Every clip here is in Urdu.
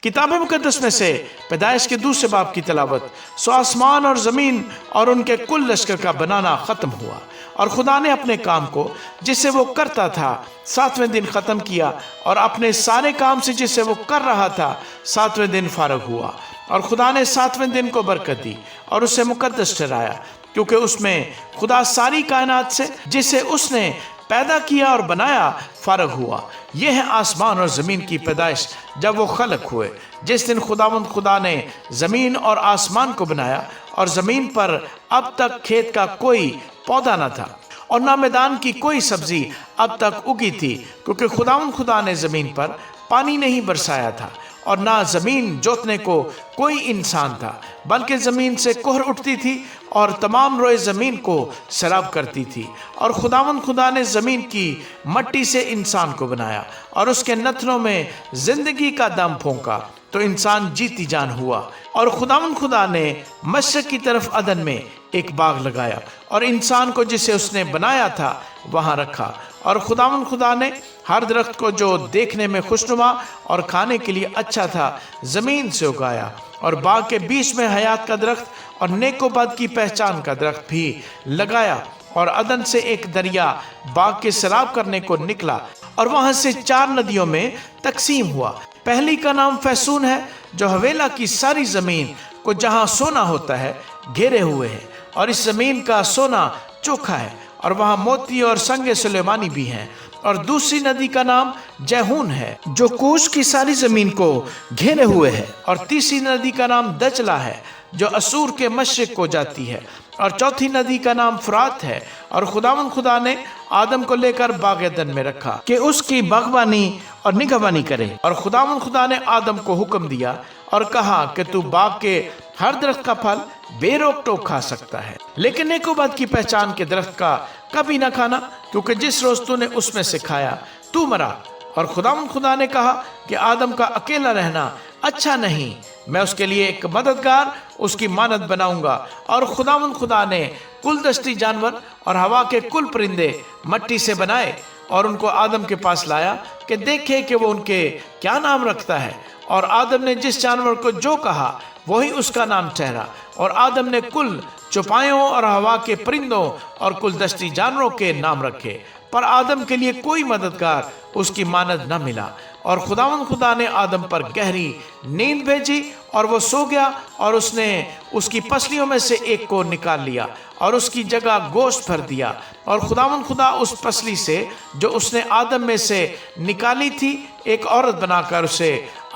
کتاب مقدس میں سے پیدائش کے 2 باب کی تلاوت۔ سو آسمان اور زمین اور ان کے کل لشکر کا بنانا ختم ہوا، اور خدا نے اپنے کام کو جسے وہ کرتا تھا 7ویں دن ختم کیا، اور اپنے سارے کام سے جسے وہ کر رہا تھا 7ویں دن فارغ ہوا۔ اور خدا نے 7ویں دن کو برکت دی اور اسے مقدس ٹھہرایا، کیونکہ اس میں خدا ساری کائنات سے جسے اس نے پیدا کیا اور بنایا فارغ ہوا۔ یہ ہے آسمان اور زمین کی پیدائش جب وہ خلق ہوئے۔ جس دن خداوند خدا نے زمین اور آسمان کو بنایا، اور زمین پر اب تک کھیت کا کوئی پودا نہ تھا، اور نہ میدان کی کوئی سبزی اب تک اگی تھی، کیونکہ خداوند خدا نے زمین پر پانی نہیں برسایا تھا، اور نہ زمین جوتنے کو کوئی انسان تھا، بلکہ زمین سے کہر اٹھتی تھی اور تمام روئے زمین کو سیراب کرتی تھی۔ اور خداوند خدا نے زمین کی مٹی سے انسان کو بنایا، اور اس کے نتنوں میں زندگی کا دم پھونکا، تو انسان جیتی جان ہوا۔ اور خداوند خدا نے مشرق کی طرف عدن میں ایک باغ لگایا، اور انسان کو جسے اس نے بنایا تھا وہاں رکھا۔ اور خداوند خدا نے ہر درخت کو جو دیکھنے میں خوشنما اور کھانے کے لیے اچھا تھا زمین سے اگایا، اور باغ کے بیچ میں حیات کا درخت اور نیک و بد کی پہچان کا درخت بھی لگایا۔ اور عدن سے ایک دریا باغ کے سیراب کرنے کو نکلا، اور وہاں سے 4 ندیوں میں تقسیم ہوا۔ پہلی کا نام فیسون ہے، جو حویلا کی ساری زمین کو جہاں سونا ہوتا ہے گھیرے ہوئے ہے، اور اس زمین کا سونا چوکھا ہے، اور وہاں موتی اور سنگ سلیمانی بھی ہیں۔ اور دوسری ندی کا نام جیہون ہے، جو کوش کی ساری زمین کو گھیرے ہوئے ہے۔ اور تیسری ندی کا نام دجلہ ہے، جو اسور کے مشرق کو جاتی ہے۔ اور چوتھی ندی کا نام فرات ہے۔ اور خداوند خدا نے آدم کو لے کر باغ عدن میں رکھا کہ اس کی باغبانی اور نگہبانی کرے۔ اور خداوند خدا نے آدم کو حکم دیا اور کہا کہ تو باغ کے ہر درخت کا پھل بے روک ٹوک کھا سکتا ہے، لیکن نیک و بد کی پہچان کے درخت کا کبھی نہ کھانا، کیونکہ جس روز تو نے اس میں سے کھایا تو مرا۔ اور خداوند خدا نے کہا کہ آدم کا اکیلا رہنا اچھا نہیں، میں اس کے لیے ایک مددگار اس کی مانند بناؤں گا۔ اور خداوند خدا نے کل دشتی جانور اور ہوا کے کل پرندے مٹی سے بنائے، اور ان کو آدم کے پاس لایا کہ دیکھے کہ وہ ان کے کیا نام رکھتا ہے۔ اور آدم نے جس جانور کو جو کہا وہی اس کا نام ٹھہرا۔ اور آدم نے کل چوپایوں اور ہوا کے پرندوں اور کل دشتی جانوروں کے نام رکھے، پر آدم کے لیے کوئی مددگار اس کی مانند نہ ملا۔ اور خداوند خدا نے آدم پر گہری نیند بھیجی، اور وہ سو گیا، اور اس نے اس کی پسلیوں میں سے ایک کو نکال لیا اور اس کی جگہ گوشت بھر دیا۔ اور خداوند خدا اس پسلی سے جو اس نے آدم میں سے نکالی تھی ایک عورت بنا کر اسے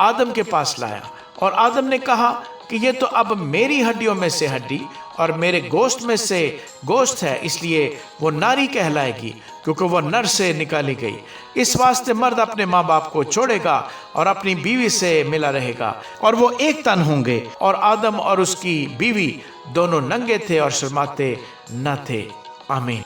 آدم کے پاس لایا۔ اور آدم نے کہا کہ یہ تو اب میری ہڈیوں میں سے ہڈی اور میرے گوشت میں سے گوشت ہے، اس لیے وہ ناری کہلائے گی، کیونکہ وہ نر سے نکالی گئی۔ اس واسطے مرد اپنے ماں باپ کو چھوڑے گا اور اپنی بیوی سے ملا رہے گا، اور وہ ایک تن ہوں گے۔ اور آدم اور اس کی بیوی دونوں ننگے تھے اور شرماتے نہ تھے۔ آمین۔